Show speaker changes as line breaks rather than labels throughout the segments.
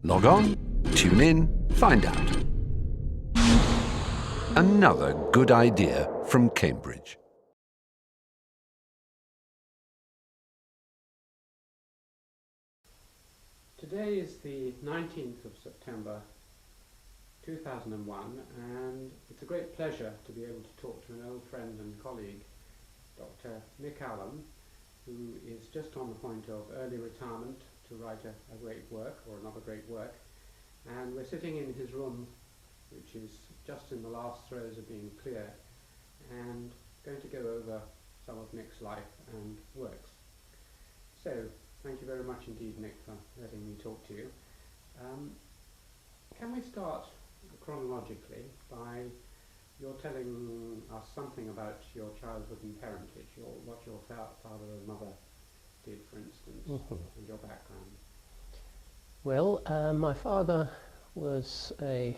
Log on, tune in, find out. Another good idea from Cambridge.
Today is the 19th of September 2001, and it's a great pleasure to be able to talk to an old friend and colleague, Dr. Macfarlane, who is just on the point of early retirement to write a great work, or another great work. And we're sitting in his room, which is just in the last throes of being cleared, and going to go over some of Nick's life and works. So, thank you very much indeed, Nick, for letting me talk to you. Can we start chronologically by your telling us something about your childhood and parentage, what your father and mother did, for instance, and your background?
Well, my father was at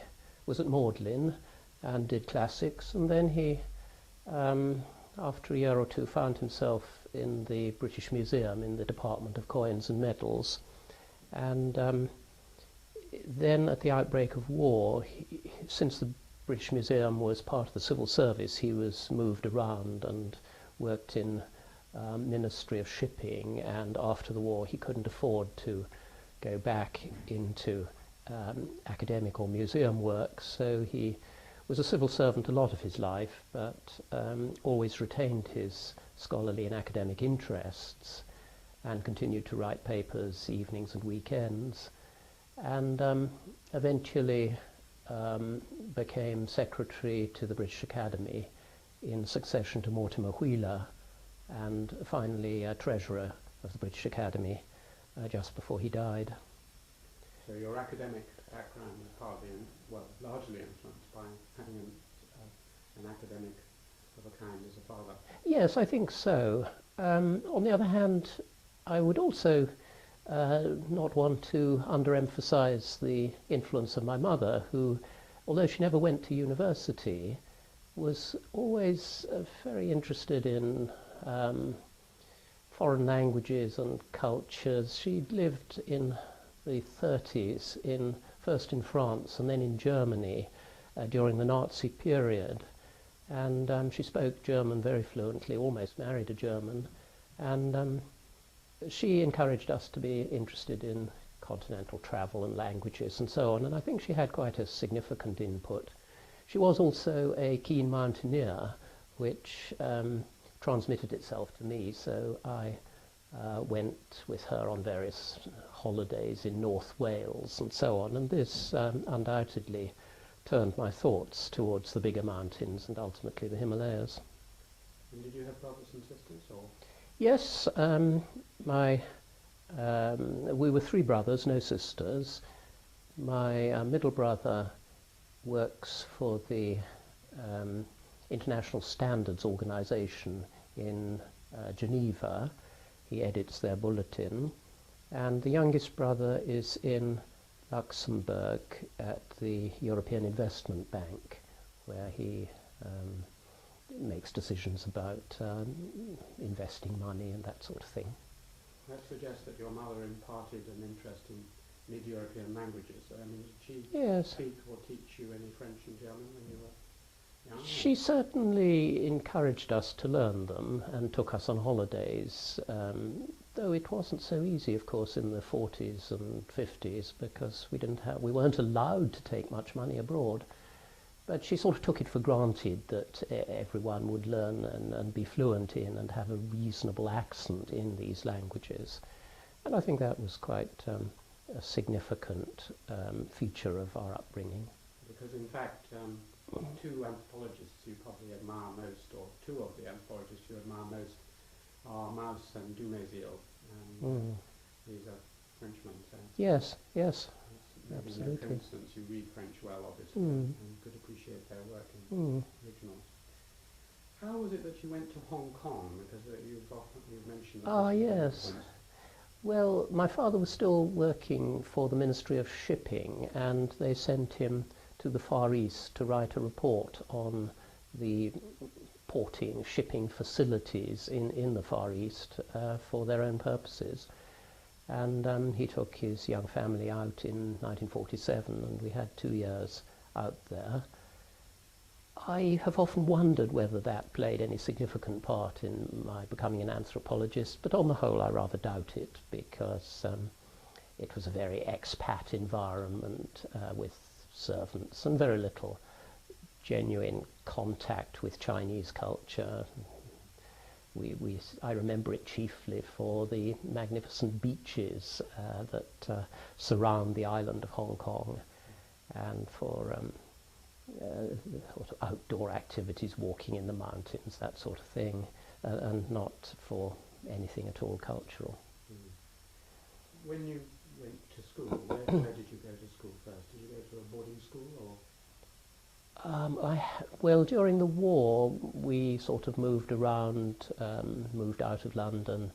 Magdalen and did classics, and then he, after a year or two, found himself in the British Museum in the Department of Coins and Medals. And then at the outbreak of war, since the British Museum was part of the civil service, he was moved around and worked in Ministry of Shipping, and after the war he couldn't afford to go back into academic or museum work, so he was a civil servant a lot of his life, but always retained his scholarly and academic interests and continued to write papers evenings and weekends, and eventually became secretary to the British Academy in succession to Mortimer Wheeler, and finally treasurer of the British Academy just before he died.
So your academic background was partly, largely influenced by having an academic of a kind as a father.
Yes, I think so. On the other hand, I would also not want to underemphasize the influence of my mother, who, although she never went to university, was always very interested in foreign languages and cultures. She'd lived in the 30s, first in France and then in Germany during the Nazi period, and she spoke German very fluently, almost married a German, and she encouraged us to be interested in continental travel and languages and so on, and I think she had quite a significant input. She was also a keen mountaineer, which transmitted itself to me, so I went with her on various holidays in North Wales and so on, and this undoubtedly turned my thoughts towards the bigger mountains and ultimately the Himalayas.
And did you have brothers and sisters, or?
Yes, we were three brothers, no sisters. My middle brother works for the International Standards Organization in Geneva. He edits their bulletin. And the youngest brother is in Luxembourg at the European Investment Bank, where he makes decisions about investing money and that sort of thing.
That suggests that your mother imparted an interest in mid-European languages. I mean, did she
Yes.
speak or teach you any French and German when you were young?
She certainly encouraged us to learn them and took us on holidays, though it wasn't so easy, of course, in the 40s and 50s, because we weren't allowed to take much money abroad. But she sort of took it for granted that everyone would learn and be fluent in and have a reasonable accent in these languages. And I think that was quite a significant feature of our upbringing.
Because in fact, two anthropologists you probably admire most, or two of the anthropologists you admire most, are Mauss and Dumézil. These are Frenchmen, so
Yes, yes.
maybe
Absolutely.
no coincidence you read French well, obviously, and could appreciate their work in originals. How was it that you went to Hong Kong? Because you've mentioned that.
Ah, yes. Well, my father was still working for the Ministry of Shipping, and they sent him to the Far East to write a report on the shipping facilities in the Far East for their own purposes. And he took his young family out in 1947, and we had 2 years out there. I have often wondered whether that played any significant part in my becoming an anthropologist, but on the whole I rather doubt it, because it was a very expat environment with servants and very little genuine contact with Chinese culture. I remember it chiefly for the magnificent beaches that surround the island of Hong Kong, and for sort of outdoor activities, walking in the mountains, that sort of thing, and not for anything at all cultural.
When you went to school, where did you go to school first? Did you go to a boarding school, or?
Well, during the war, we sort of moved around, moved out of London,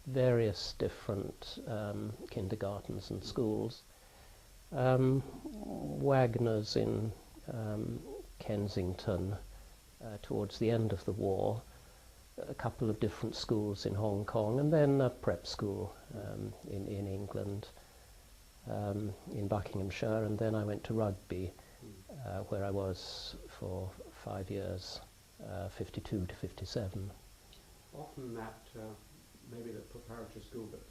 various different kindergartens and schools. Wagner's in Kensington towards the end of the war, a couple of different schools in Hong Kong, and then a prep school in England, in Buckinghamshire, and then I went to Rugby, where I was for 5 years, 52 to 57.
Often that, maybe the preparatory school, but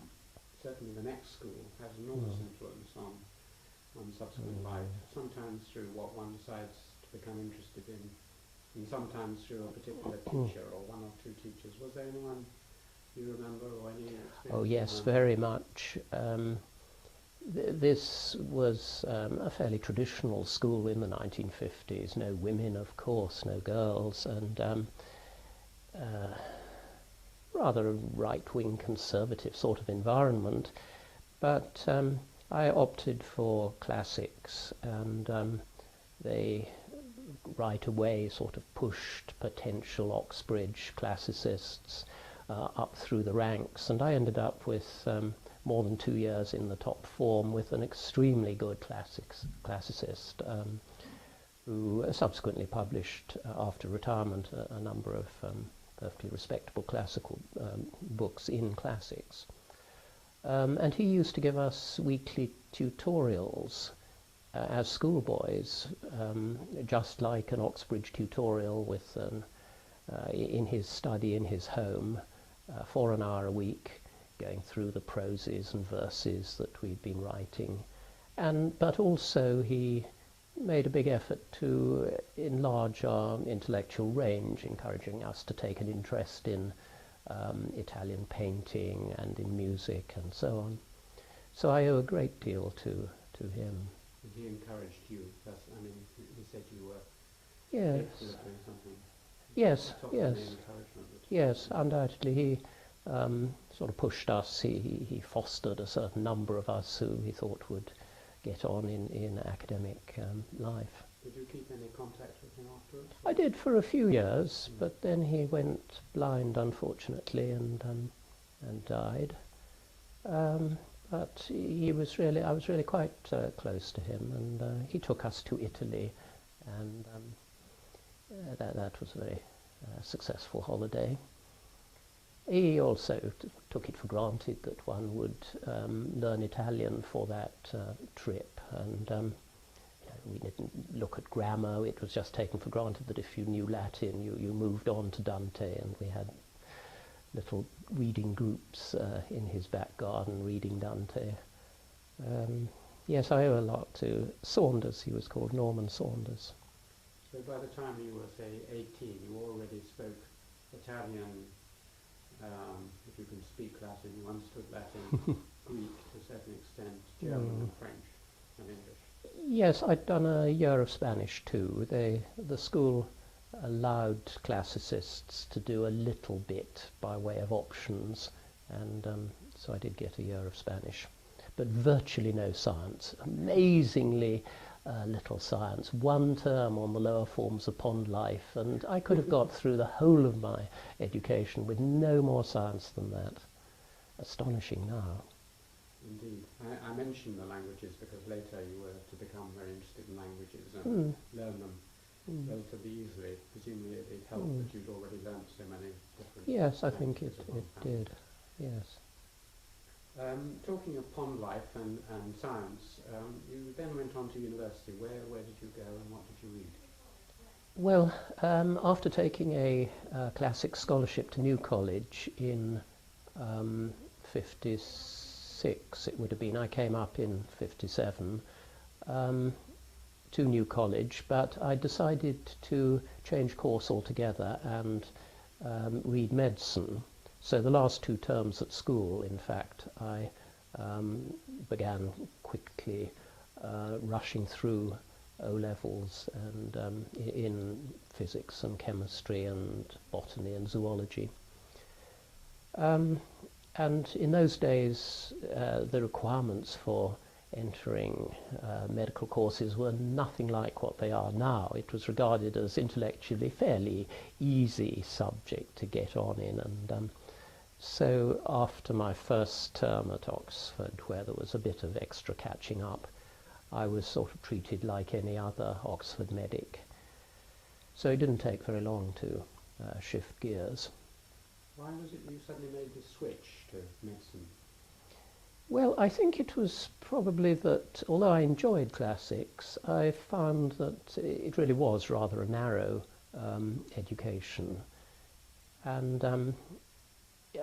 certainly the next school, has enormous influence on subsequent life, sometimes through what one decides to become interested in, and sometimes through a particular teacher or one or two teachers. Was there anyone you remember, or any experience?
Oh yes, very much. This was a fairly traditional school in the 1950s. No women, of course, no girls, and rather a right-wing conservative sort of environment. But I opted for classics, and they right away sort of pushed potential Oxbridge classicists up through the ranks, and I ended up with more than 2 years in the top form with an extremely good classicist who subsequently published, after retirement, a number of perfectly respectable classical books in classics. And he used to give us weekly tutorials as schoolboys, just like an Oxbridge tutorial with in his study, in his home, for an hour a week, going through the proses and verses that we'd been writing. But also he made a big effort to enlarge our intellectual range, encouraging us to take an interest in Italian painting and in music and so on. So I owe a great deal to him.
And he encouraged you? I mean, he said you were
Yes.
capable of doing something.
Yes, yes.
Encouragement.
Yes, undoubtedly. He sort of pushed us. He fostered a certain number of us who he thought would get on in academic life.
Did you keep any contact with him afterwards?
I did for a few years, but then he went blind, unfortunately, and died. But I was really quite close to him, and he took us to Italy, and that was a very successful holiday. He also took it for granted that one would learn Italian for that trip, and we didn't look at grammar. It was just taken for granted that if you knew Latin, you moved on to Dante, and we had little reading groups in his back garden reading Dante. Yes, I owe a lot to Saunders. He was called Norman Saunders.
So by the time you were, say, 18, you already spoke Italian, if you can speak Latin, you understood Latin, Greek to a certain extent, German and French and English.
Yes, I'd done a year of Spanish too. The school allowed classicists to do a little bit by way of options, and so I did get a year of Spanish. But virtually no science, amazingly little science. One term on the lower forms of pond life, and I could have got through the whole of my education with no more science than that. Astonishing now.
Indeed. I mentioned the languages because later you were to become very interested in languages and learn them relatively easily. Presumably it helped that you'd already learnt so many different
Yes, I think
languages
it
at one time.
did, yes.
Talking of pond life and science, you then went on to university. Where did you go and what did you read?
Well, after taking a classic scholarship to New College in 56, it would have been, I came up in 57, to New College, but I decided to change course altogether and read medicine. So the last 2 terms at school, in fact, I began quickly rushing through O-levels and in physics and chemistry and botany and zoology. And in those days, the requirements for entering medical courses were nothing like what they are now. It was regarded as intellectually fairly easy subject to get on in, and so after my first term at Oxford, where there was a bit of extra catching up, I was sort of treated like any other Oxford medic. So it didn't take very long to shift gears.
Why was it you suddenly made the switch to medicine?
Well, I think it was probably that, although I enjoyed classics, I found that it really was rather a narrow education. And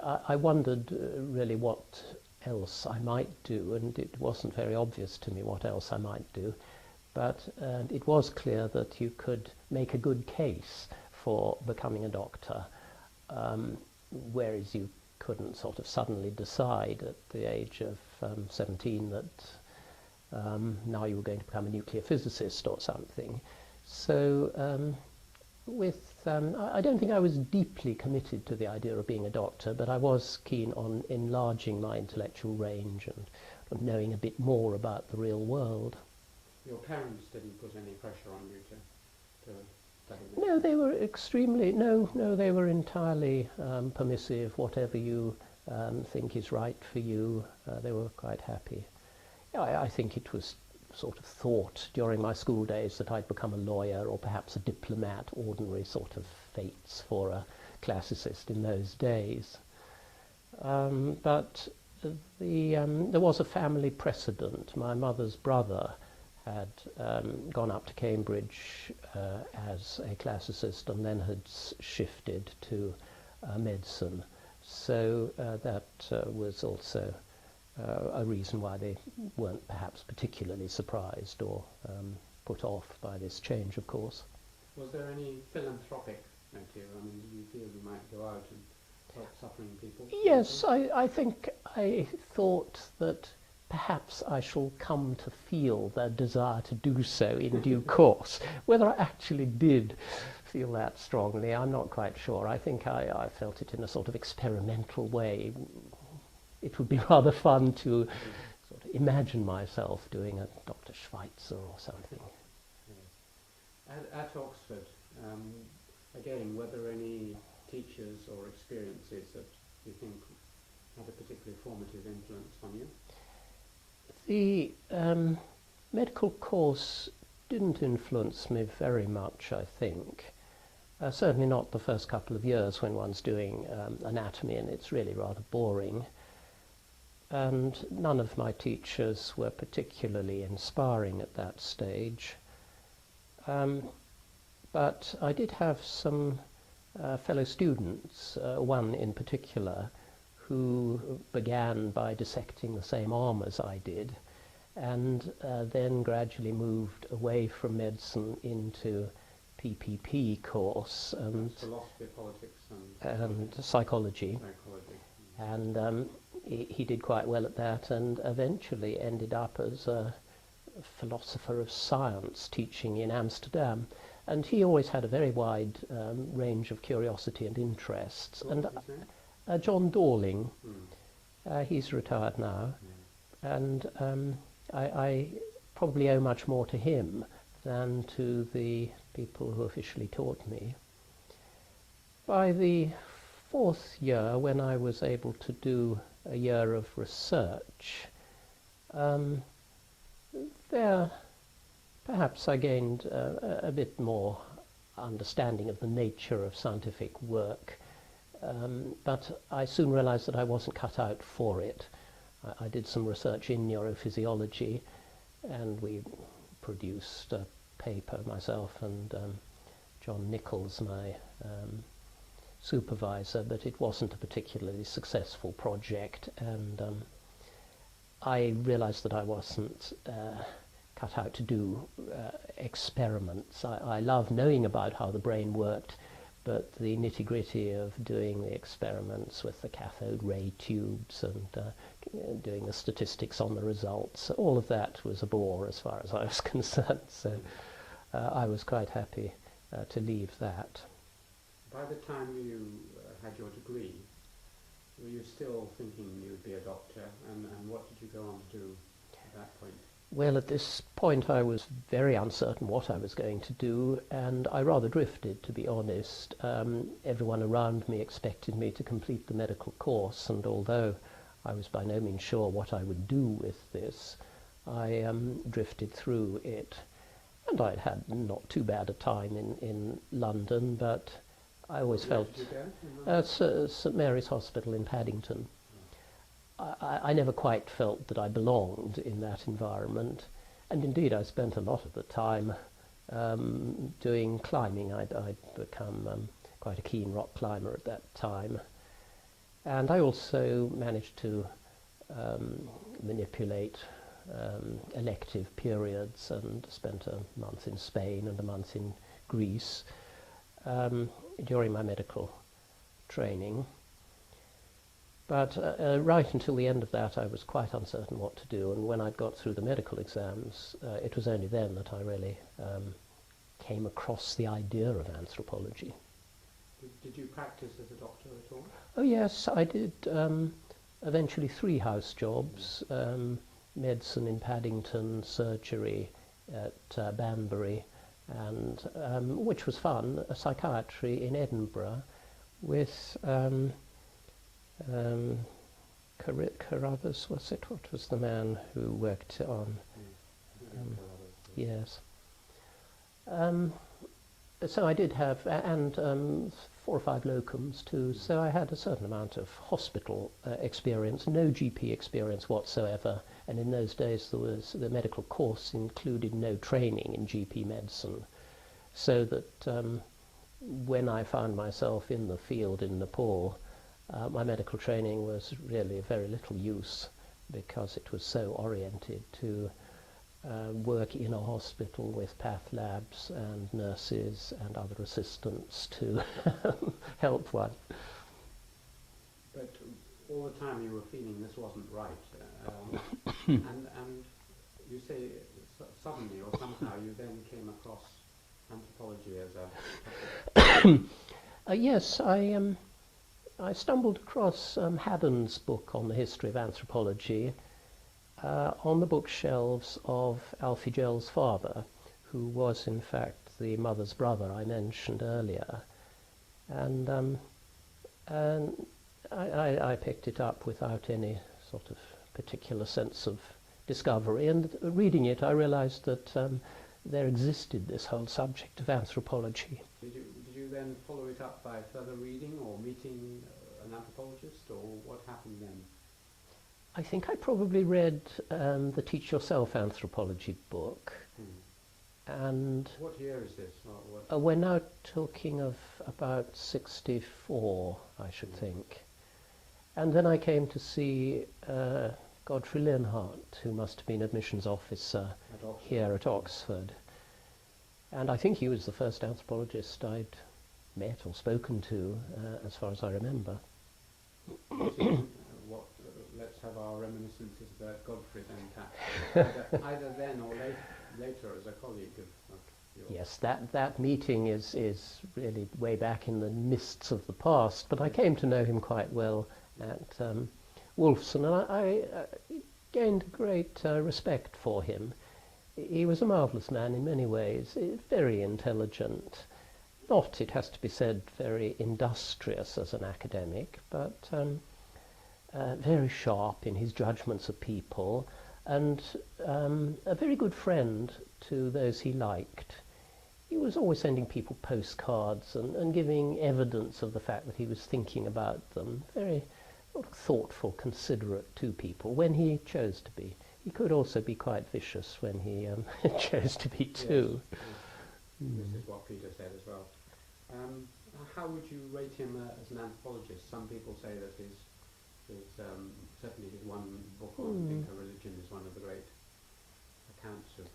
I wondered really what else I might do, and it wasn't very obvious to me what else I might do. But it was clear that you could make a good case for becoming a doctor, whereas you couldn't sort of suddenly decide at the age of 17 that now you were going to become a nuclear physicist or something. So I don't think I was deeply committed to the idea of being a doctor, but I was keen on enlarging my intellectual range and knowing a bit more about the real world.
Your parents didn't put any pressure on you to study this?
No, they were extremely, no, they were entirely permissive. Whatever you think is right for you, they were quite happy. I think it was sort of thought during my school days that I'd become a lawyer or perhaps a diplomat, ordinary sort of fates for a classicist in those days. But there was a family precedent. My mother's brother had gone up to Cambridge as a classicist and then had shifted to medicine. So that was also a reason why they weren't perhaps particularly surprised or put off by this change, of course.
Was there any philanthropic motive? I mean, did you feel you might go out and help suffering people?
Yes, I think I thought that perhaps I shall come to feel the desire to do so in due course. Whether I actually did feel that strongly, I'm not quite sure. I think I felt it in a sort of experimental way. It would be rather fun to sort of imagine myself doing a Dr. Schweitzer or something.
Yes. At Oxford, again, were there any teachers or experiences that you think had a particularly formative influence on you?
The medical course didn't influence me very much, I think. Certainly not the first couple of years when one's doing anatomy, and it's really rather boring. And none of my teachers were particularly inspiring at that stage. But I did have some fellow students, one in particular, who began by dissecting the same arm as I did, and then gradually moved away from medicine into PPP course and
philosophy, politics,
and psychology. And he did quite well at that, and eventually ended up as a philosopher of science teaching in Amsterdam. And he always had a very wide range of curiosity and interests. And John Dorling, he's retired now, and I probably owe much more to him than to the people who officially taught me. By the 4th year, when I was able to do a year of research, there perhaps I gained a bit more understanding of the nature of scientific work, but I soon realized that I wasn't cut out for it. I did some research in neurophysiology, and we produced a paper, myself and John Nichols, my supervisor, but it wasn't a particularly successful project, and I realized that I wasn't cut out to do experiments. I love knowing about how the brain worked, but the nitty-gritty of doing the experiments with the cathode ray tubes and doing the statistics on the results, all of that was a bore as far as I was concerned, so I was quite happy to leave that.
By the time you had your degree, were you still thinking you would be a doctor, and what did you go on to do at that point?
Well, at this point I was very uncertain what I was going to do, and I rather drifted, to be honest. Everyone around me expected me to complete the medical course, and although I was by no means sure what I would do with this, I drifted through it. And I'd had not too bad a time in London, but I always felt St Mary's Hospital in Paddington. I never quite felt that I belonged in that environment, and indeed I spent a lot of the time doing climbing. I'd become quite a keen rock climber at that time, and I also managed to manipulate elective periods and spent a month in Spain and a month in Greece during my medical training. But right until the end of that I was quite uncertain what to do, and when I'd got through the medical exams it was only then that I really came across the idea of anthropology.
Did you practice as a doctor at all?
Oh yes, I did eventually 3 house jobs, medicine in Paddington, surgery at Banbury, and which was fun, psychiatry in Edinburgh with Carruthers, was it? What was the man who worked on? Yes. So I did have, and 4 or 5 locums too, so I had a certain amount of hospital experience, no GP experience whatsoever, and in those days the medical course included no training in GP medicine, so that when I found myself in the field in Nepal, my medical training was really of very little use, because it was so oriented to work in a hospital with path labs and nurses and other assistants to help one.
But all the time you were feeling this wasn't right, and you say suddenly or somehow you then came across anthropology as a topic.
Yes, I stumbled across Haddon's book on the history of anthropology on the bookshelves of Alfie Gell's father, who was in fact the mother's brother I mentioned earlier, and I picked it up without any sort of particular sense of discovery, and reading it I realized that there existed this whole subject of anthropology.
Did you then follow it up by further reading or meeting an anthropologist, or what happened then?
I think I probably read the Teach Yourself Anthropology book. And
what year is this?
we're now talking of about 64, I should think. And then I came to see Godfrey Linhart, who must have been admissions officer here at Oxford. And I think he was the first anthropologist I'd met or spoken to, as far as I remember.
Let's have our reminiscences about Godfrey then, either then or later as a colleague of yours.
Yes, that meeting is really way back in the mists of the past, but I came to know him quite well at Wolfson, and I gained great respect for him. He was a marvellous man in many ways, very intelligent, not, it has to be said, very industrious as an academic, but very sharp in his judgments of people, and a very good friend to those he liked. He was always sending people postcards and giving evidence of the fact that he was thinking about them. Very, sort of thoughtful, considerate to people when he chose to be. He could also be quite vicious when he chose to be too.
Yes, yes. This is what Peter said as well. How would you rate him as an anthropologist? Some people say that his certainly his one book on inter-religion is one of the great accounts of...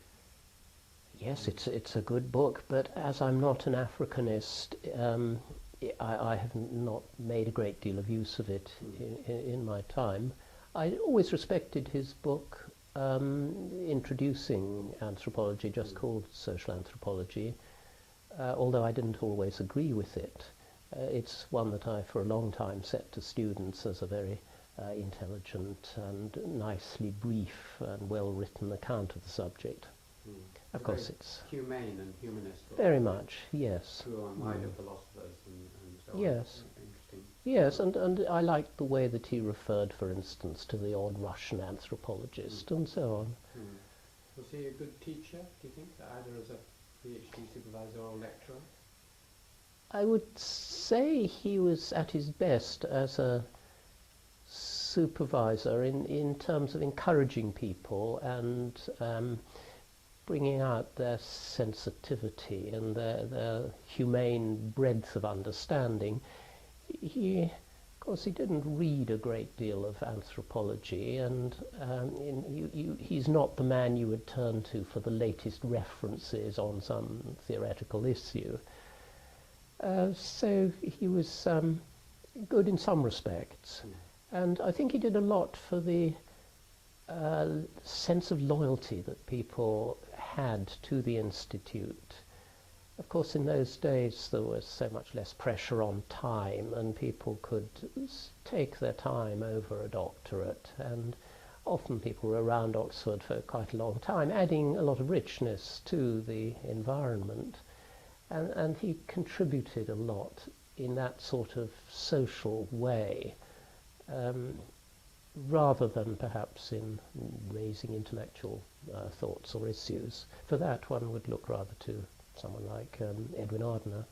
Yes, it's a good book, but as I'm not an Africanist, I have not made a great deal of use of it in my time. I always respected his book introducing anthropology, just called social anthropology, although I didn't always agree with it. It's one that I, for a long time, set to students as a very intelligent and nicely brief and well-written account of the subject. Of course, it's
humane and humanist.
Very much, yes.
Drew on wider philosophers and so on.
Yes.
Interesting.
Yes, and I liked the way that he referred, for instance, to the odd Russian anthropologist and so on.
Was he a good teacher, do you think, either as a PhD supervisor or lecturer?
I would say he was at his best as a supervisor in terms of encouraging people and bringing out their sensitivity and their humane breadth of understanding. Of course, he didn't read a great deal of anthropology, and he's not the man you would turn to for the latest references on some theoretical issue. So he was good in some respects, and I think he did a lot for the sense of loyalty that people had to the Institute. Of course, in those days there was so much less pressure on time, and people could take their time over a doctorate, and often people were around Oxford for quite a long time, adding a lot of richness to the environment. And he contributed a lot in that sort of social way, rather than perhaps in raising intellectual thoughts or issues. For that, one would look rather to someone like Edwin Ardner.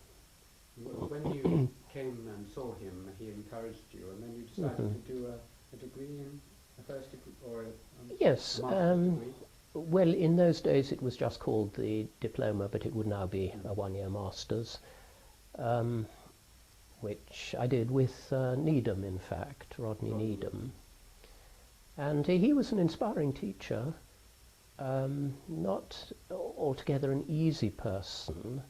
When you came and saw him, he encouraged you, and then you decided to do a degree in a first degree or a
Yes.
master's degree.
Well, in those days it was just called the diploma, but it would now be a one-year master's, which I did with Needham, in fact, Rodney Needham. And he was an inspiring teacher, not altogether an easy person,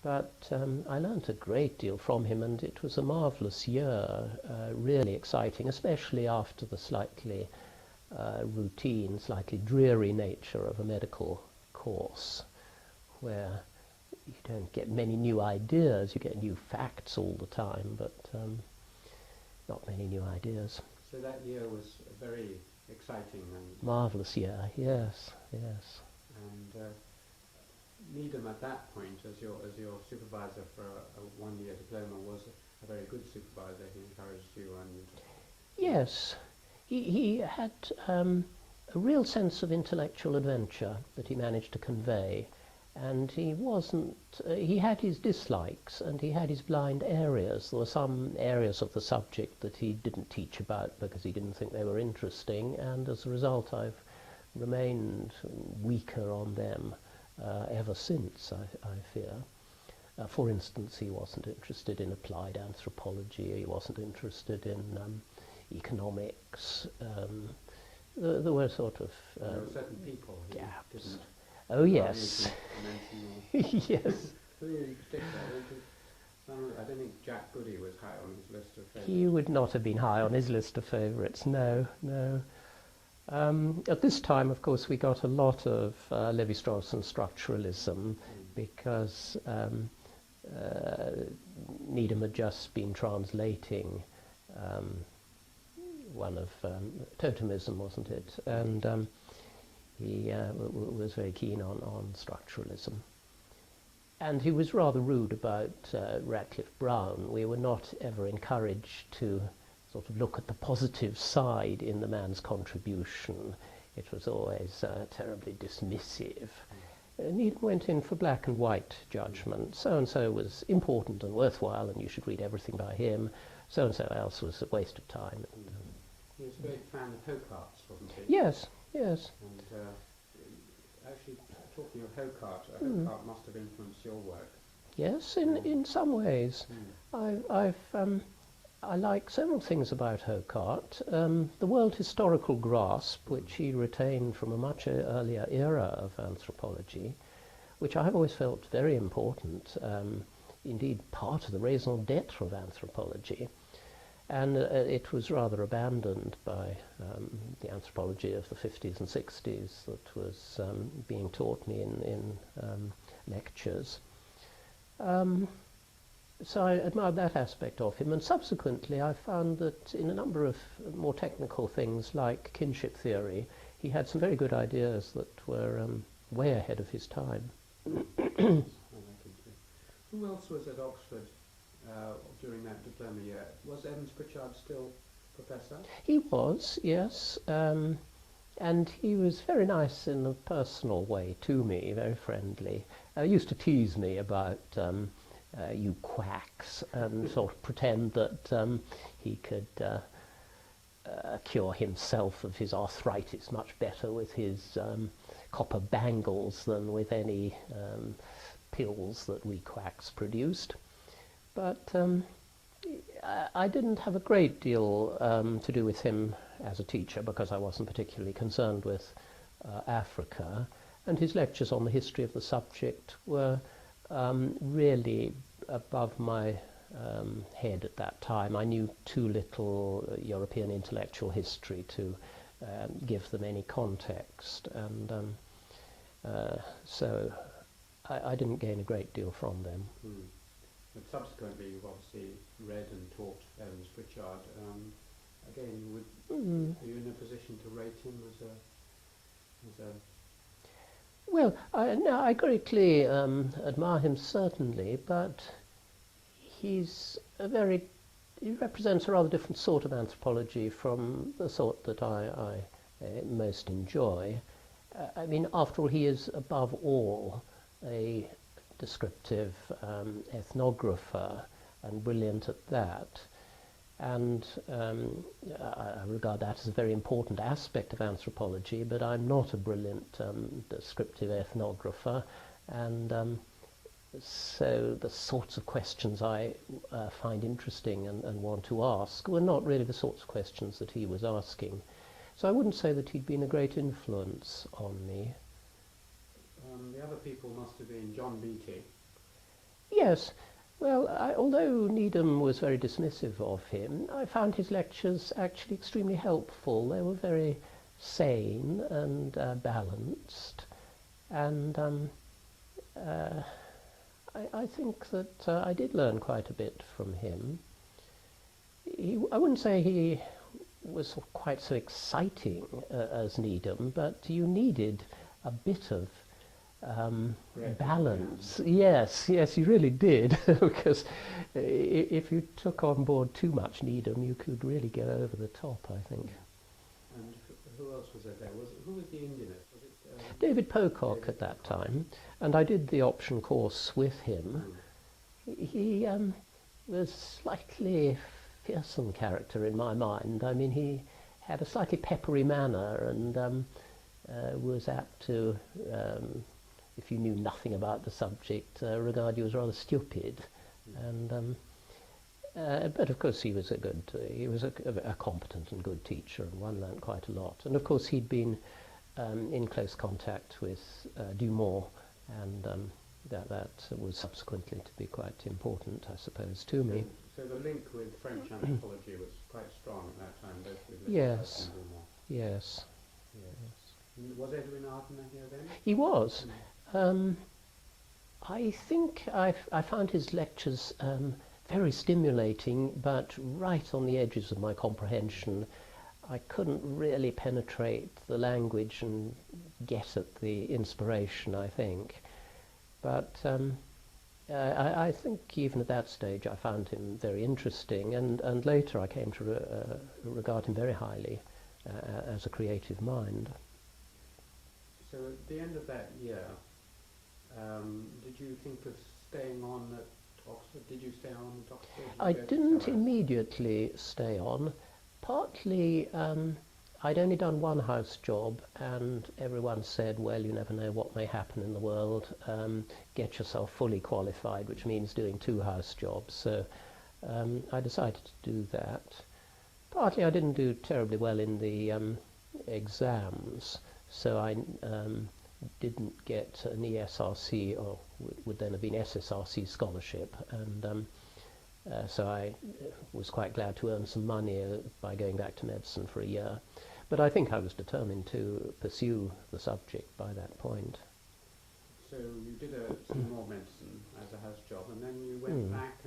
but I learnt a great deal from him, and it was a marvellous year, really exciting, especially after the slightly routine, slightly dreary nature of a medical course, where you don't get many new ideas. You get new facts all the time, but not many new ideas.
So that year was very exciting and
marvellous year. Yes, yes.
And Needham at that point, as your supervisor for a one-year diploma, was a very good supervisor. He encouraged you and...
Yes. He had a real sense of intellectual adventure that he managed to convey, and he had his dislikes and he had his blind areas. There were some areas of the subject that he didn't teach about because he didn't think they were interesting, and as a result I've remained weaker on them ever since, I fear. For instance, he wasn't interested in applied anthropology, he wasn't interested in economics. There were sort of
there were certain people who
gaps.
didn't.
Oh yes, yes.
Really particular. I don't think Jack Goody was high on his list of favourites.
He would not have been high on his list of favourites. No, no. At this time, of course, we got a lot of Levi-Strauss and structuralism because Needham had just been translating one of totemism, wasn't it? And he was very keen on structuralism. And he was rather rude about Radcliffe Brown. We were not ever encouraged to sort of look at the positive side in the man's contribution. It was always terribly dismissive. Needham went in for black and white judgment. So-and-so was important and worthwhile and you should read everything by him. so-and-so else was a waste of time. And,
He was a great fan of Hogarth's, wasn't he?
yes, yes.
And actually, talking of Hogarth, Hogarth must have influenced your work.
Yes, in some ways. I like several things about Hogarth. The world historical grasp, which he retained from a much earlier era of anthropology, which I have always felt very important, indeed part of the raison d'etre of anthropology. And it was rather abandoned by the anthropology of the 50s and 60s that was being taught me in lectures. So I admired that aspect of him, and subsequently I found that in a number of more technical things like kinship theory, he had some very good ideas that were way ahead of his time.
Who else was at Oxford during that diploma year? Was Evans Pritchard still professor?
He was, yes, and he was very nice in a personal way to me, very friendly. He used to tease me about you quacks, and sort of pretend that he could cure himself of his arthritis much better with his copper bangles than with any pills that we quacks produced. But I didn't have a great deal to do with him as a teacher because I wasn't particularly concerned with Africa, and his lectures on the history of the subject were really above my head at that time. I knew too little European intellectual history to give them any context, and so I didn't gain a great deal from them.
But subsequently you've obviously read and taught Evans Pritchard. Again, are you in a position to rate him as a
Well, no, I greatly admire him, certainly, but he represents a rather different sort of anthropology from the sort that I most enjoy. I mean, after all, he is above all a descriptive ethnographer, and brilliant at that. And I regard that as a very important aspect of anthropology, but I'm not a brilliant descriptive ethnographer, and so the sorts of questions I find interesting and want to ask were not really the sorts of questions that he was asking. So I wouldn't say that he'd been a great influence on me.
The other people must have been John Beattie.
Yes. Well, although Needham was very dismissive of him, I found his lectures actually extremely helpful. They were very sane and balanced, and I think that I did learn quite a bit from him. I wouldn't say he was quite so exciting as Needham, but you needed a bit of balance. Yes, you really did, because if you took on board too much Needham, you could really go over the top, I think.
And who else was there? Who was the Indianist? Was it
David Pocock at that time, and I did the option course with him. He was slightly fearsome character in my mind. I mean, he had a slightly peppery manner, and was apt to if you knew nothing about the subject, regard you as rather stupid. And but of course he was a competent and good teacher, and one learnt quite a lot. And of course he'd been in close contact with Dumont, and that was subsequently to be quite important, I suppose, to me.
So the link with French anthropology was quite strong at that time, both with
Yes.
and Dumont.
Yes.
Was Edwin Arden here then?
He was. I think I found his lectures very stimulating, but right on the edges of my comprehension. I couldn't really penetrate the language and get at the inspiration, I think. But I think even at that stage I found him very interesting, and later I came to regard him very highly as a creative mind.
So at the end of that year, did you think of staying on at Oxford. Did you stay on at Oxford?
I didn't immediately stay on. Partly, I'd only done one house job, and everyone said, well, you never know what may happen in the world. Get yourself fully qualified, which means doing 2 house jobs. So I decided to do that. Partly I didn't do terribly well in the exams, so I didn't get an ESRC, or would then have been SSRC scholarship, and so I was quite glad to earn some money by going back to medicine for a year. But I think I was determined to pursue the subject by that point.
So you did some more medicine as a house job, and then you went back,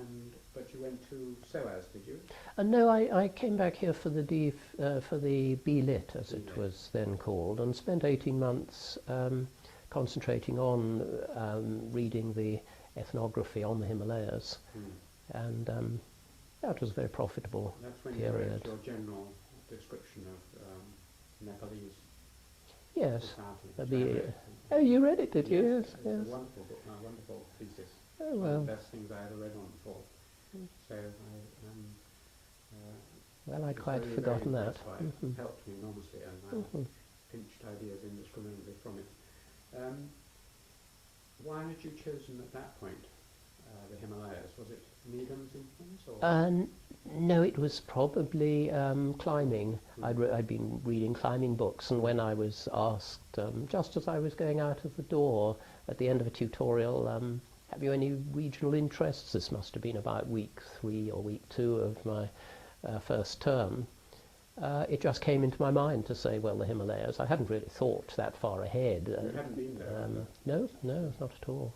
but you went to SOAS, did you?
No, I came back here for the B.Lit, as it was then called, and spent 18 months concentrating on reading the ethnography on the Himalayas, and that was a very profitable period.
That's when you wrote your general description of Nepalese
Yes.
society.
Oh, you read it, did you?
Yes,
Yes,
it's
yes.
a wonderful book, a wonderful thesis.
Oh,
One
well.
of the best things I ever read on before. So
Well, I'd
was
quite
very,
forgotten
very
that.
impressed by it. It helped me enormously, and I pinched ideas indiscriminately from it. Why had you chosen at that point the Himalayas? Was it Needham's influence? Or?
No, it was probably climbing. I'd been reading climbing books, and when I was asked, just as I was going out of the door at the end of a tutorial, have you any regional interests? This must have been about week 3 or week 2 of my first term. It just came into my mind to say, well, the Himalayas. I hadn't really thought that far ahead.
You hadn't been there?
No, not at all.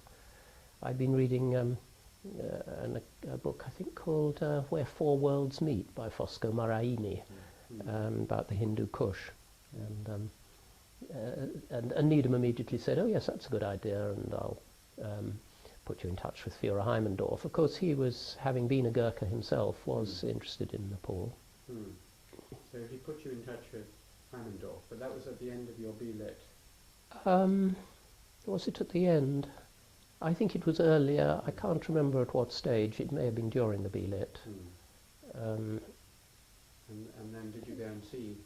I'd been reading a book, I think, called Where Four Worlds Meet by Fosco Maraini, about the Hindu Kush. And Needham immediately said, oh yes, that's a good idea, and I'll put you in touch with Führer Heimendorf. Of course, he was, having been a Gurkha himself, was interested in Nepal.
So he put you in touch with Heimendorf, but that was at the end of your B.Lit.
Was it at the end? I think it was earlier. I can't remember at what stage. It may have been during the B.Lit.
And then did you go and see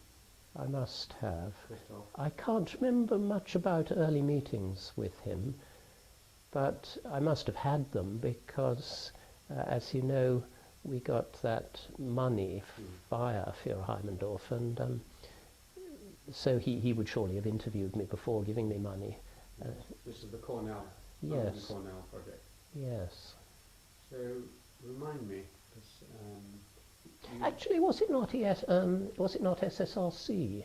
I must have.
Christoph?
I can't remember much about early meetings with him, but I must have had them because, as you know, we got that money via Führer Heimendorf, and so he would surely have interviewed me before giving me money.
This is the Cornell,
Yes.
Cornell project.
Yes.
So remind me, 'cause,
Actually, was it not SSRC?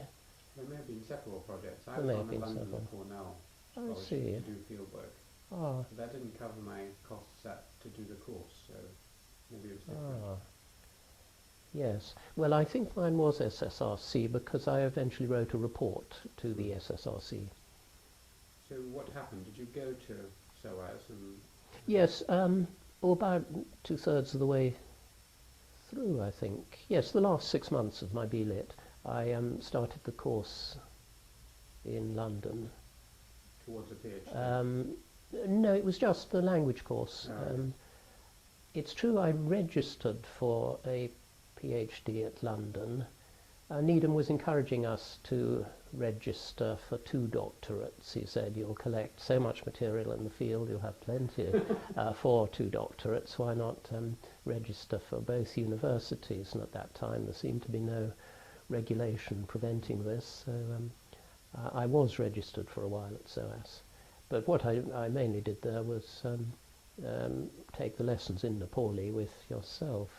there may have been several projects. I
There
was
may
on
have
the
been
London
several.
Cornell
I
scholarship
see.
to do field work.
Ah,
But that didn't cover my costs to do the course, so maybe it was different.
ah. Yes. Well, I think mine was SSRC because I eventually wrote a report to the SSRC.
So what happened? Did you go to SOAS and...
Yes, about 2/3 of the way through, I think. Yes, the last 6 months of my B.Lit, I started the course in London.
towards a PhD?
No, it was just the language course.
Oh.
It's true I registered for a PhD at London. Needham was encouraging us to register for 2 doctorates. He said, you'll collect so much material in the field, you'll have plenty for 2 doctorates. Why not register for both universities? And at that time there seemed to be no regulation preventing this. So I was registered for a while at SOAS. But what I mainly did there was take the lessons in Nepali with yourself.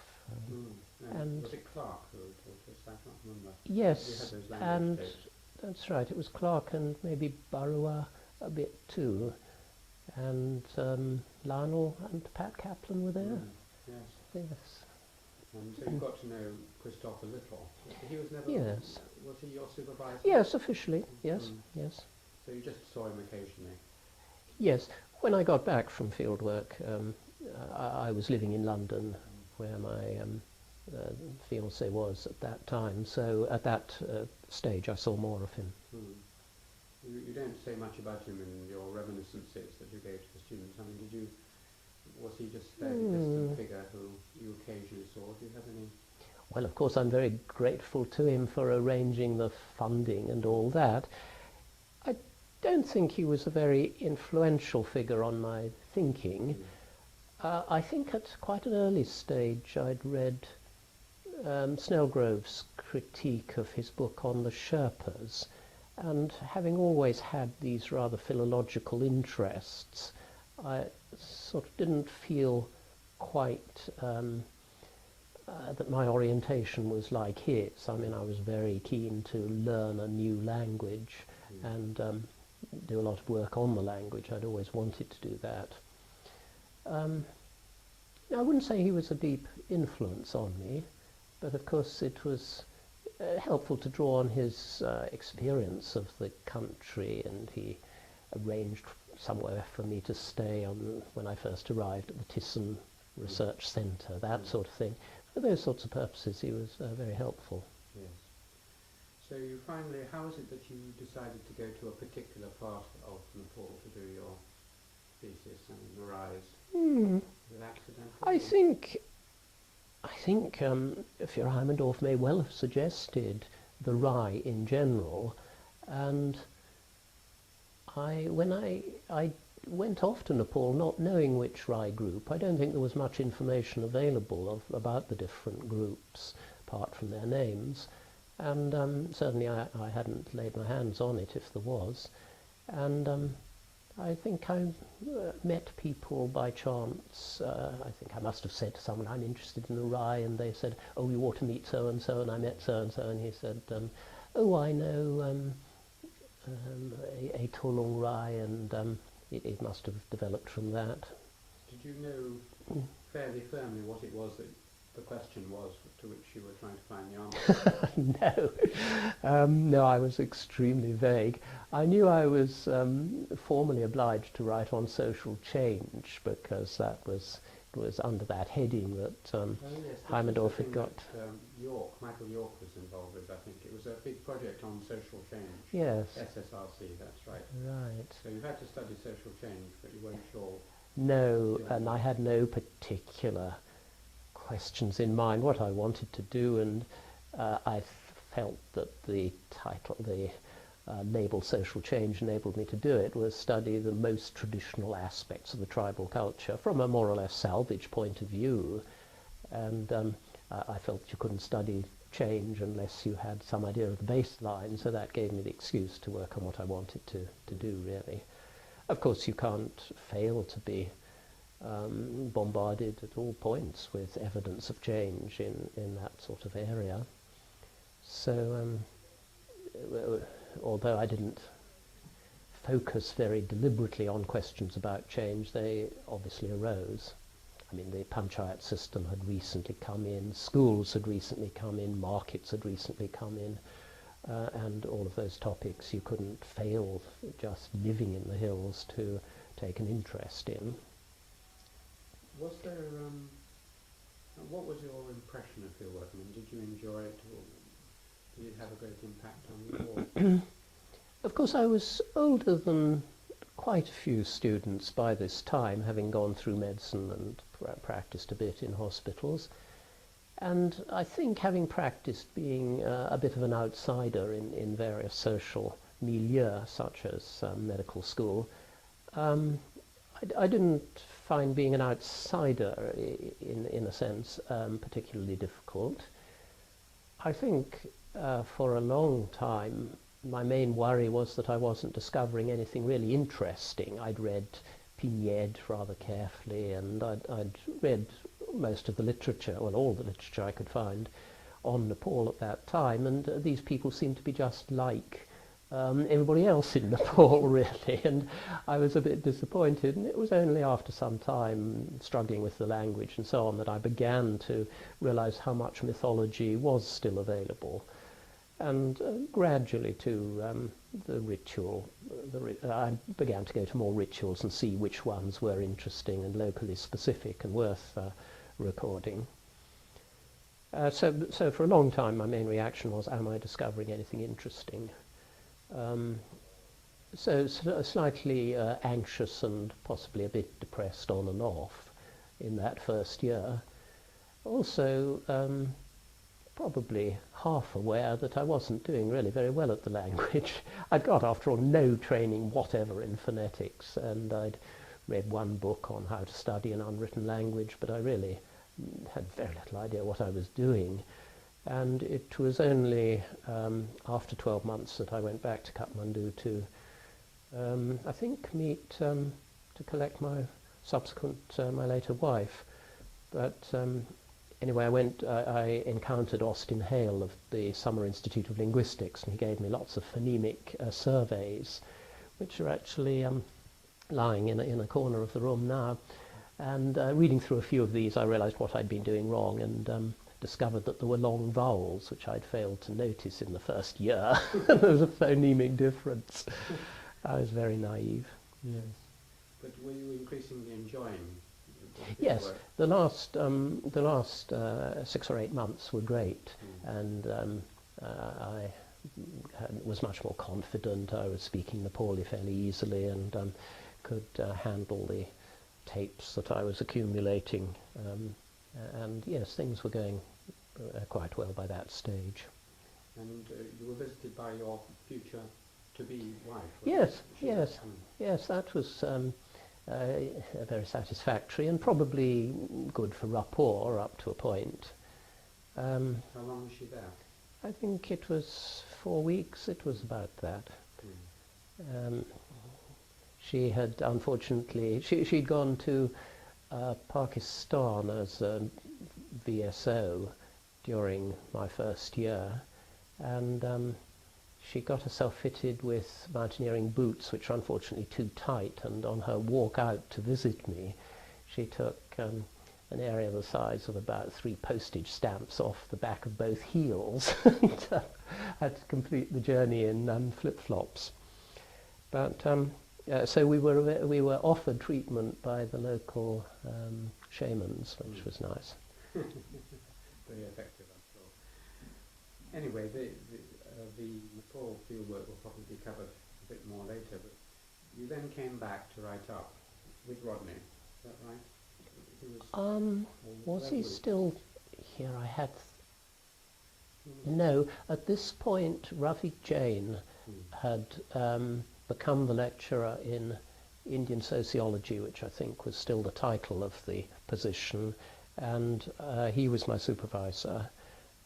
And
was it Clark who taught us? I can't remember.
yes,
We had those language
and
tapes.
that's right, it was Clark and maybe Barua a bit too. And Lionel and Pat Kaplan were there.
Yes.
Yes.
And so you got to know Christoph a little. He was never...
Yes.
Was he your supervisor?
Yes, officially, yes, yes.
So you just saw him occasionally?
Yes, when I got back from fieldwork, I was living in London, where my fiancée was at that time. So at that stage, I saw more of him.
You don't say much about him in your reminiscences that you gave to the students. I mean, was he just there fairly distant figure who you occasionally saw. Do you have any?
Well, of course, I'm very grateful to him for arranging the funding and all that. I don't think he was a very influential figure on my thinking. I think at quite an early stage I'd read Snellgrove's critique of his book on the Sherpas, and having always had these rather philological interests, I sort of didn't feel quite that my orientation was like his. I mean, I was very keen to learn a new language and do a lot of work on the language. I'd always wanted to do that. I wouldn't say he was a deep influence on me, but of course it was helpful to draw on his experience of the country, and he arranged somewhere for me to stay when I first arrived at the Thyssen Research Centre, that sort of thing. For those sorts of purposes he was very helpful.
Yes. So you finally, how is it that you decided to go to a particular part of Nepal to do your thesis and rise? Was it accidental?
I think Fjerheimendorf may well have suggested the Rai in general, and when I went off to Nepal not knowing which Rai group. I don't think there was much information available about the different groups apart from their names, and certainly I hadn't laid my hands on it if there was, and I think I met people by chance. I think I must have said to someone, I'm interested in the Rai, and they said, oh, you ought to meet so-and-so, and I met so-and-so, and he said, oh, I know a Tolong Rai, and it must have developed from that.
Did you know fairly firmly what it was that the question was to which you were trying to find the answer?
No, I was extremely vague. I knew I was formally obliged to write on social change because it was under that heading that Heimendorf had got.
Michael York was involved with, I think. It was a big project on social change.
Yes.
SSRC, that's right.
Right.
So you had to study social change, but you weren't sure.
No, and I had no particular questions in mind what I wanted to do, and I felt that the title, the label social change, enabled me to do it, was study the most traditional aspects of the tribal culture from a more or less salvage point of view, and I felt you couldn't study change unless you had some idea of the baseline, so that gave me the excuse to work on what I wanted to do, really. Of course, you can't fail to be bombarded at all points with evidence of change in that sort of area. So although I didn't focus very deliberately on questions about change, they obviously arose. I mean, the panchayat system had recently come in, schools had recently come in, markets had recently come in, and all of those topics you couldn't fail just living in the hills to take an interest in.
Was there, what was your impression of your work? I mean, did you enjoy it, or did it have a great impact on you?
Of course, I was older than quite a few students by this time, having gone through medicine and practiced a bit in hospitals. And I think, having practiced being a bit of an outsider in various social milieux, such as medical school, I didn't find being an outsider, in a sense, particularly difficult. I think for a long time my main worry was that I wasn't discovering anything really interesting. I'd read Pined rather carefully, and I'd read most of the literature, well, all the literature I could find on Nepal at that time, and these people seemed to be just like everybody else in Nepal, really, and I was a bit disappointed, and it was only after some time struggling with the language and so on that I began to realize how much mythology was still available. And gradually to the ritual, I began to go to more rituals and see which ones were interesting and locally specific and worth recording. So for a long time my main reaction was, am I discovering anything interesting? So slightly anxious and possibly a bit depressed on and off. in that first year. Also, probably half aware that I wasn't doing really very well at the language. I'd got, after all, no training whatever in phonetics, and I'd read one book on how to study an unwritten language, but I really had very little idea what I was doing. And it was only after 12 months that I went back to Kathmandu to, I think, to collect my my later wife. But anyway, I encountered Austin Hale of the Summer Institute of Linguistics, and he gave me lots of phonemic surveys, which are actually lying in a corner of the room now. And reading through a few of these, I realized what I'd been doing wrong, and discovered that there were long vowels, which I'd failed to notice in the first year. There was a phonemic difference. I was very naive. Yes.
But were you increasingly enjoying
Yes,
work?
the last 6 or 8 months were great, and I was much more confident. I was speaking Nepali fairly easily, and could handle the tapes that I was accumulating. And yes, things were going quite well by that stage.
And you were visited by your future to-be wife?
Yes, yes, that was very satisfactory and probably good for rapport up to a point.
How long was she there?
I think it was 4 weeks, it was about that. She had, unfortunately, she'd gone to Pakistan as a VSO during my first year, and she got herself fitted with mountaineering boots, which were unfortunately too tight, and on her walk out to visit me, she took an area the size of about 3 postage stamps off the back of both heels, and had to complete the journey in flip-flops. But so we were offered treatment by the local shamans, which was nice.
Very effective, I'm sure. Anyway, the Nepal fieldwork will probably be covered a bit more later, but you then came back to write up with Rodney, is that right?
Was he still here? No, at this point Ravi Jain had become the lecturer in Indian sociology, which I think was still the title of the position, and he was my supervisor,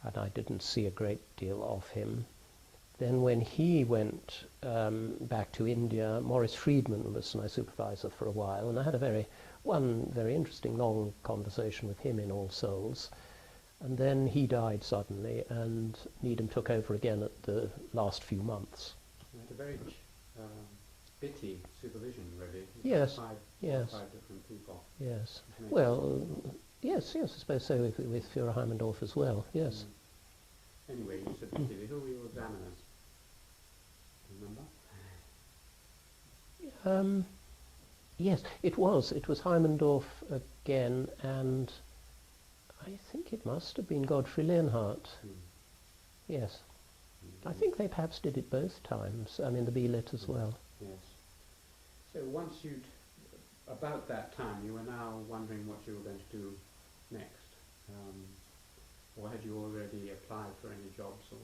and I didn't see a great deal of him. Then when he went back to India, Maurice Friedman was my supervisor for a while, and I had one very interesting long conversation with him in All Souls. And then he died suddenly, and Needham took over again at the last few months.
You had a very bitty supervision, really.
Yes,
Five different people.
Yes. Well, yes, I suppose so with Führer Heimendorf as well, yes.
Anyway, you said bitty. Who were your examiners? Remember?
Yes, it was Heimendorf again, and I think it must have been Godfrey Leonhardt. Yes. I think they perhaps did it both times, I mean the B-Lit as well.
Yes. So once about that time, you were now wondering what you were going to do next, or had you already applied for any jobs? Or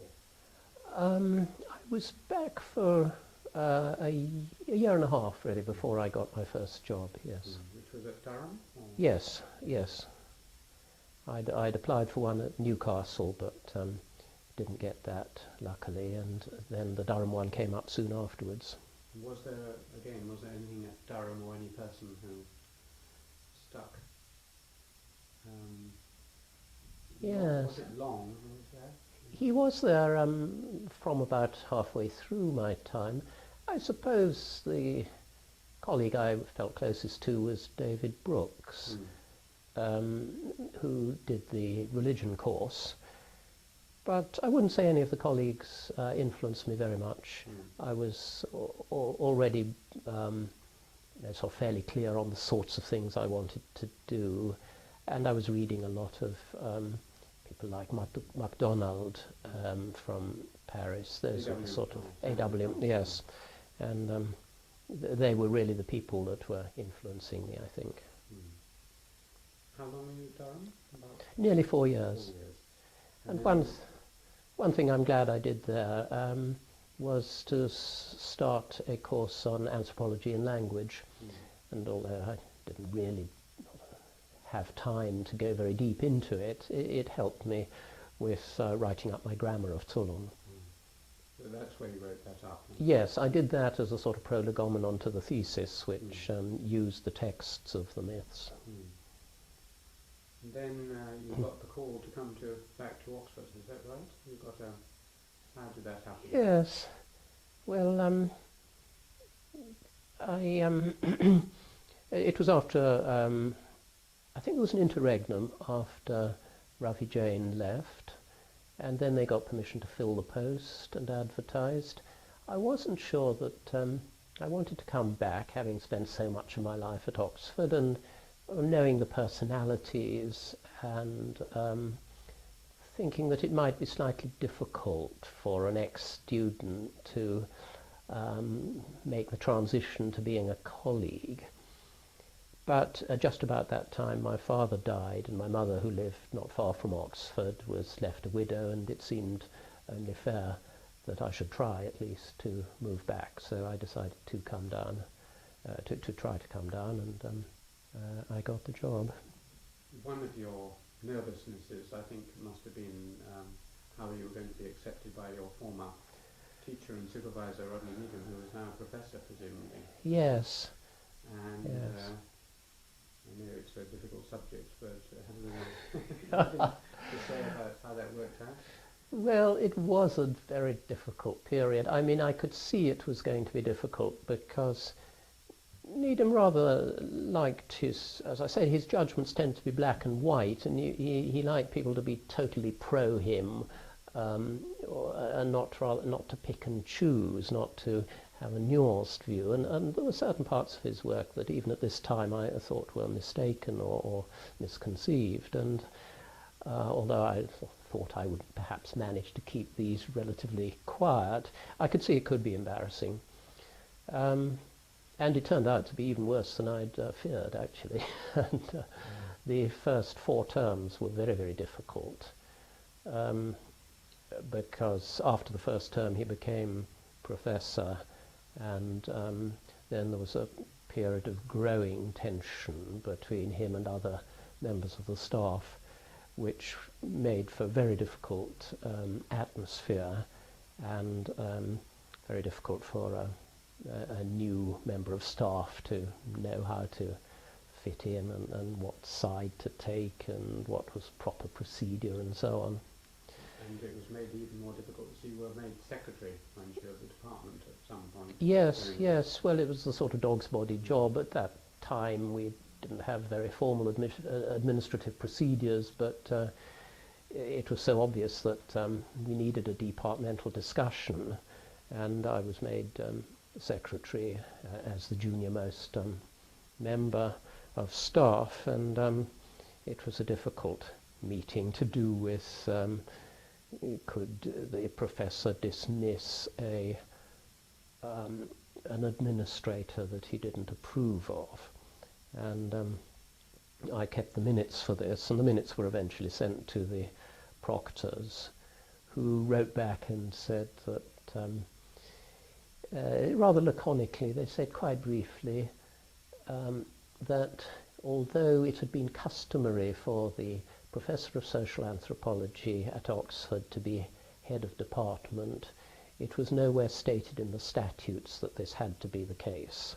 I was back for a year and a half, really, before I got my first job, yes.
Which was at Durham? Or?
Yes. I'd applied for one at Newcastle, but didn't get that, luckily, and then the Durham one came up soon afterwards.
Was there anything at Durham or any person who stuck?
Yes.
Was it long? Was there?
He was there from about halfway through my time. I suppose the colleague I felt closest to was David Brooks, who did the religion course. But I wouldn't say any of the colleagues influenced me very much. I was already sort of fairly clear on the sorts of things I wanted to do, and I was reading a lot of people like MacDonald from Paris. Those were the sort of AW, yes, and they were really the people that were influencing me, I think.
how long were you at Durham? About
Nearly 4 years.
4 years.
And
then
one thing I'm glad I did there was to start a course on anthropology and language. And although I didn't really have time to go very deep into it, it helped me with writing up my grammar of Tulum.
So that's where you wrote that up?
Yes, I did that as a sort of prolegomenon to the thesis, which used the texts of the myths.
And then you got the call to come back to Oxford, is that right? You got how did that happen?
Yes. Well, it was after, I think there was an interregnum after Ravi Jain left, and then they got permission to fill the post and advertised. I wasn't sure that I wanted to come back, having spent so much of my life at Oxford, and knowing the personalities, and thinking that it might be slightly difficult for an ex-student to make the transition to being a colleague. But just about that time my father died, and my mother, who lived not far from Oxford, was left a widow, and it seemed only fair that I should try at least to move back. So I decided to come down, to try to come down, and I got the job.
One of your nervousnesses, I think, must have been how you were going to be accepted by your former teacher and supervisor, Rodney Needham, who is now a professor, presumably.
Yes.
And
Yes.
I know it's a difficult subject, but anything to say about how that worked out?
Well, it was a very difficult period. I mean, I could see it was going to be difficult because Needham rather liked his, as I say, his judgments tend to be black and white, and he liked people to be totally pro him, and not to pick and choose, not to have a nuanced view. And there were certain parts of his work that even at this time I thought were mistaken or misconceived. And although I thought I would perhaps manage to keep these relatively quiet, I could see it could be embarrassing. And it turned out to be even worse than I'd feared, actually. And the first 4 terms were very, very difficult, because after the first term he became professor, and then there was a period of growing tension between him and other members of the staff, which made for very difficult atmosphere, and very difficult for a new member of staff to know how to fit in, and what side to take, and what was proper procedure, and so on.
And it was made even more difficult as you were made secretary, weren't you, of the department at some point?
Yes, yes. Well, it was the sort of dog's body job. At that time we didn't have very formal administrative procedures, but it was so obvious that we needed a departmental discussion, and I was made secretary as the junior most member of staff, and it was a difficult meeting to do with could the professor dismiss an administrator that he didn't approve of. And I kept the minutes for this, and the minutes were eventually sent to the proctors, who wrote back and said that, rather laconically, they said quite briefly that although it had been customary for the Professor of Social Anthropology at Oxford to be head of department, it was nowhere stated in the statutes that this had to be the case.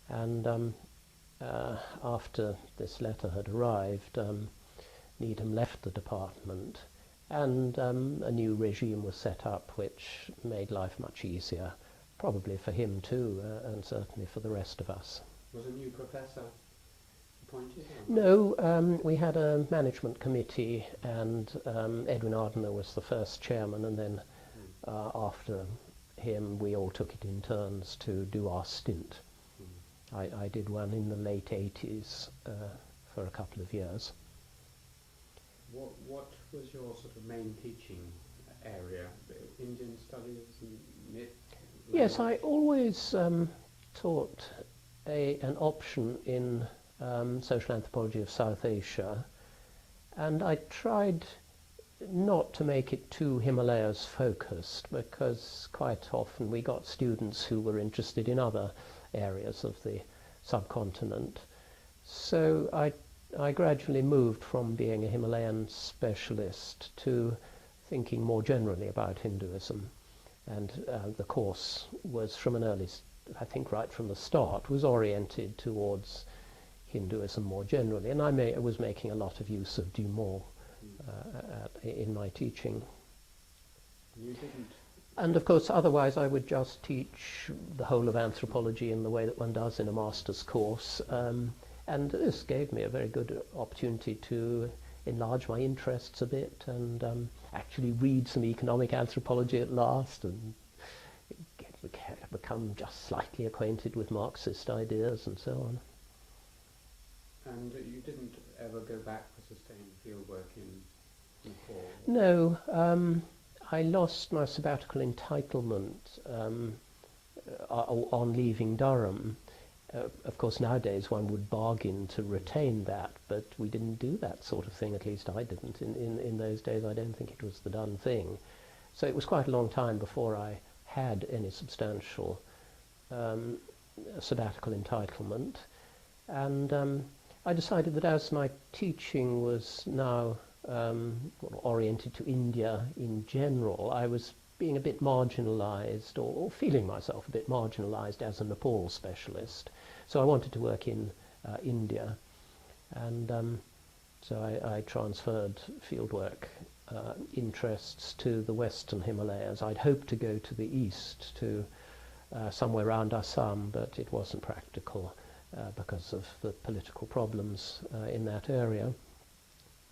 And after this letter had arrived, Needham left the department, and a new regime was set up which made life much easier, probably for him too, and certainly for the rest of us.
Was a new professor appointed?
No, we had a management committee, and Edwin Ardener was the first chairman, and then after him we all took it in turns to do our stint. I did one in the late 80s for a couple of years.
What was your sort of main teaching area? Indian studies and myth?
Yes, I always taught an option in social anthropology of South Asia, and I tried not to make it too Himalayas focused, because quite often we got students who were interested in other areas of the subcontinent. So I gradually moved from being a Himalayan specialist to thinking more generally about Hinduism. And the course was from an early, I think right from the start, was oriented towards Hinduism more generally. And I was making a lot of use of Dumont in my teaching.
You didn't.
And of course, otherwise I would just teach the whole of anthropology in the way that one does in a master's course. And this gave me a very good opportunity to enlarge my interests a bit and actually read some economic anthropology at last and become just slightly acquainted with Marxist ideas and so on.
And you didn't ever go back for sustained fieldwork in Nepal?
No, I lost my sabbatical entitlement on leaving Durham. Of course, nowadays one would bargain to retain that, but we didn't do that sort of thing, at least I didn't. In those days, I don't think it was the done thing. So it was quite a long time before I had any substantial sabbatical entitlement. And I decided that as my teaching was now oriented to India in general, I was being a bit marginalized, or feeling myself a bit marginalized as a Nepal specialist. So I wanted to work in India, and so I transferred fieldwork interests to the Western Himalayas. I'd hoped to go to the east, to somewhere around Assam, but it wasn't practical because of the political problems in that area.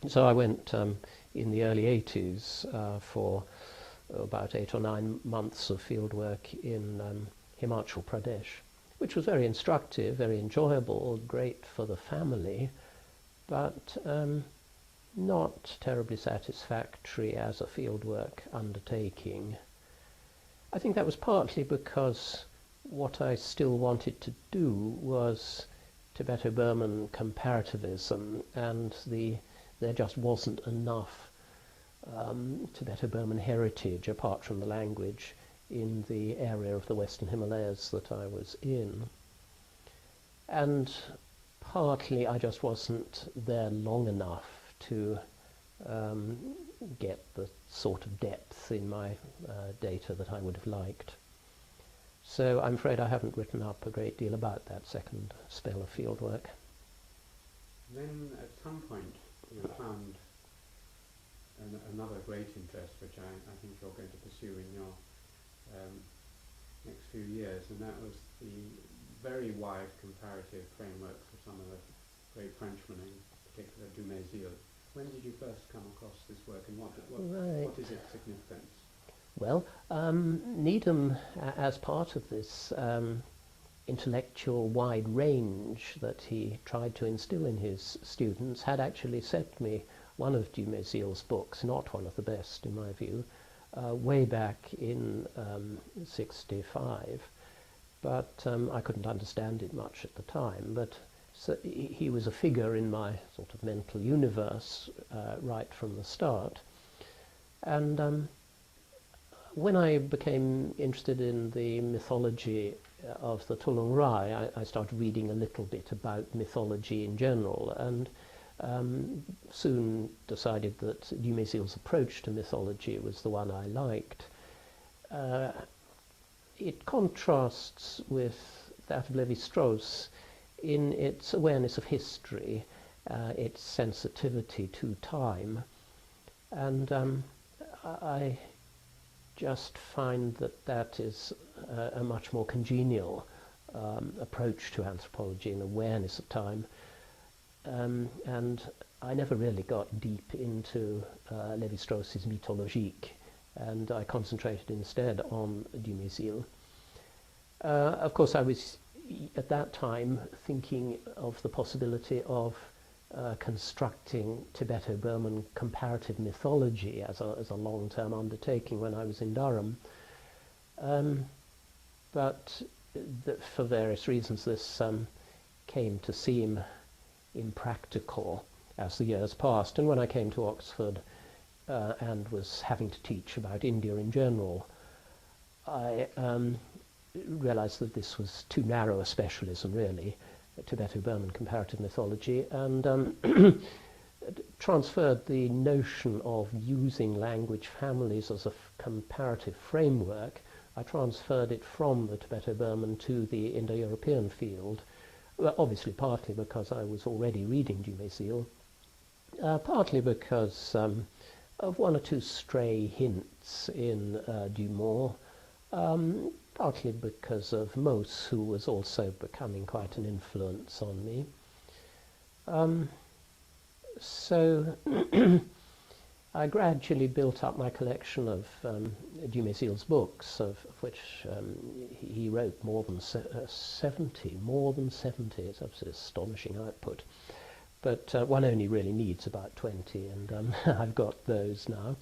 So I went in the early 80s for about 8 or 9 months of fieldwork in Himachal Pradesh, which was very instructive, very enjoyable, great for the family, but not terribly satisfactory as a fieldwork undertaking. I think that was partly because what I still wanted to do was Tibeto-Burman comparativism, and there just wasn't enough Tibeto-Burman heritage apart from the language in the area of the Western Himalayas that I was in. And partly I just wasn't there long enough to get the sort of depth in my data that I would have liked. So I'm afraid I haven't written up a great deal about that second spell of fieldwork.
Then at some point you found another great interest, which I think you're going to pursue in your next few years, and that was the very wide comparative frameworks of some of the great Frenchmen, in particular Dumézil. When did you first come across this work, and what is its significance?
Well, Needham, as part of this intellectual wide range that he tried to instill in his students, had actually sent me one of Dumézil's books, not one of the best in my view, way back in '65, but I couldn't understand it much at the time. But so he was a figure in my sort of mental universe right from the start. And when I became interested in the mythology of the Tulung Rai, I started reading a little bit about mythology in general, and soon decided that Dumézil's approach to mythology was the one I liked. It contrasts with that of Lévi-Strauss in its awareness of history, its sensitivity to time, and I just find that that is a much more congenial approach to anthropology and awareness of time. And I never really got deep into Lévi-Strauss's mythologique, and I concentrated instead on Dumézil. Of course, I was at that time thinking of the possibility of constructing Tibeto-Burman comparative mythology as a long-term undertaking when I was in Durham. But for various reasons this came to seem impractical as the years passed. And when I came to Oxford and was having to teach about India in general, I realized that this was too narrow a specialism, really, Tibeto-Burman comparative mythology, and transferred the notion of using language families as a comparative framework. I transferred it from the Tibeto-Burman to the Indo-European field, well, obviously partly because I was already reading Dumézil, partly because of one or two stray hints in Dumont, partly because of Mauss, who was also becoming quite an influence on me. So I gradually built up my collection of Dumézil's books, of which he wrote more than 70. It's absolutely astonishing output. But one only really needs about 20, and I've got those now.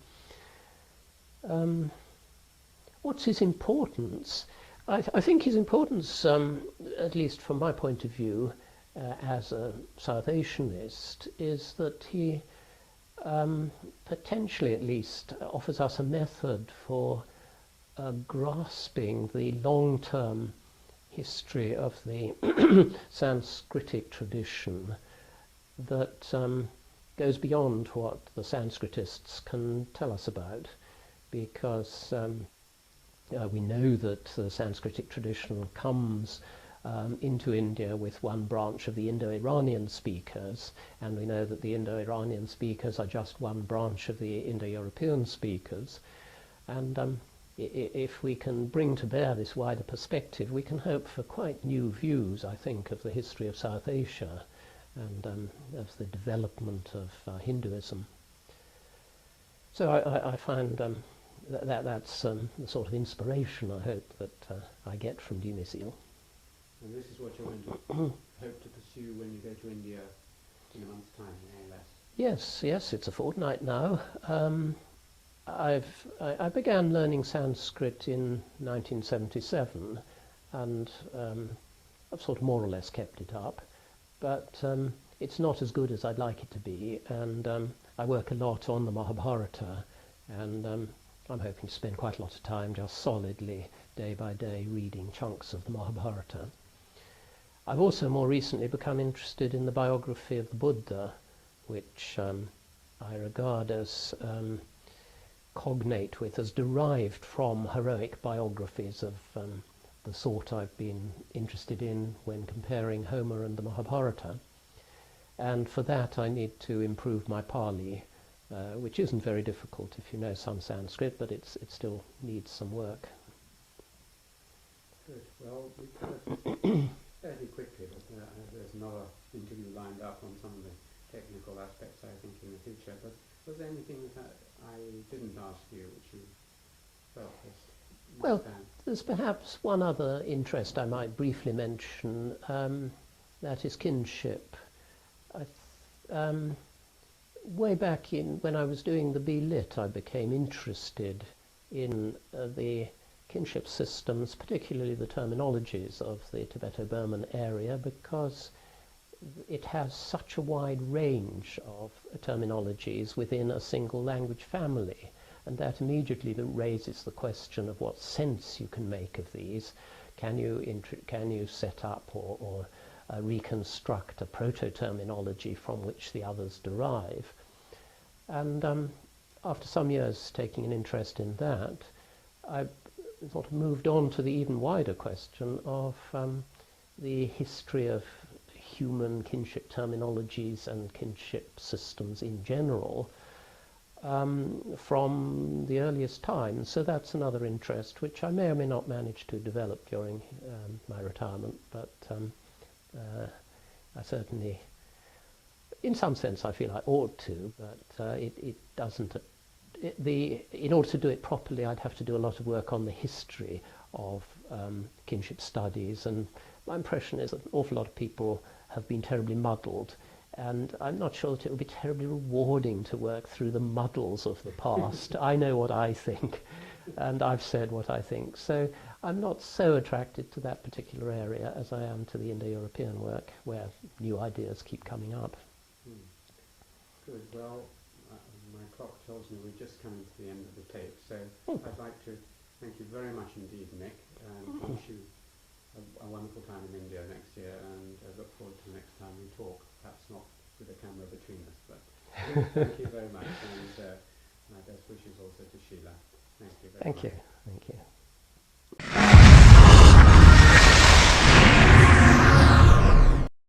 What's his importance? I think his importance, at least from my point of view, as a South Asianist, is that he potentially at least offers us a method for grasping the long-term history of the Sanskritic tradition that goes beyond what the Sanskritists can tell us about, because we know that the Sanskritic tradition comes into India with one branch of the Indo-Iranian speakers, and we know that the Indo-Iranian speakers are just one branch of the Indo-European speakers. And if we can bring to bear this wider perspective, we can hope for quite new views, I think, of the history of South Asia and of the development of Hinduism. So I find that's the sort of inspiration I hope that I get from Dumézil.
And this is what you're going to hope to pursue when you go to India in a month's time, more or less?
Yes, it's a fortnight now. I began learning Sanskrit in 1977, and I've sort of more or less kept it up, but it's not as good as I'd like it to be, and I work a lot on the Mahabharata, and I'm hoping to spend quite a lot of time just solidly, day by day, reading chunks of the Mahabharata. I've also more recently become interested in the biography of the Buddha, which I regard as cognate with, as derived from heroic biographies of the sort I've been interested in when comparing Homer and the Mahabharata. And for that I need to improve my Pali, which isn't very difficult if you know some Sanskrit, but it still needs some work.
Good. Well, we covered fairly quickly, but there's another interview lined up on some of the technical aspects, I think, in the future. But was there anything that I didn't ask you which you felt was
Well, there's perhaps one other interest I might briefly mention, that is kinship. Way back when I was doing the B.Lit, I became interested in the kinship systems, particularly the terminologies of the Tibeto-Burman area, because it has such a wide range of terminologies within a single language family, and that immediately raises the question of what sense you can make of these. Can you set up or reconstruct a proto-terminology from which the others derive? And after some years taking an interest in that, I sort of moved on to the even wider question of the history of human kinship terminologies and kinship systems in general from the earliest times. So that's another interest which I may or may not manage to develop during my retirement, but I certainly, in some sense, I feel I ought to, but it doesn't. In order to do it properly, I'd have to do a lot of work on the history of kinship studies, and my impression is that an awful lot of people have been terribly muddled, and I'm not sure that it would be terribly rewarding to work through the muddles of the past. I know what I think, and I've said what I think. So I'm not so attracted to that particular area as I am to the Indo-European work, where new ideas keep coming up.
Good. Well, my clock tells me we're just coming to the end of the tape, so I'd like to thank you very much indeed, Nick, and wish you a wonderful time in India next year, and I look forward to the next time we talk, perhaps not with a camera between us, but thank you very much, and my best wishes also to Sheila. Thank you very much.
Thank you.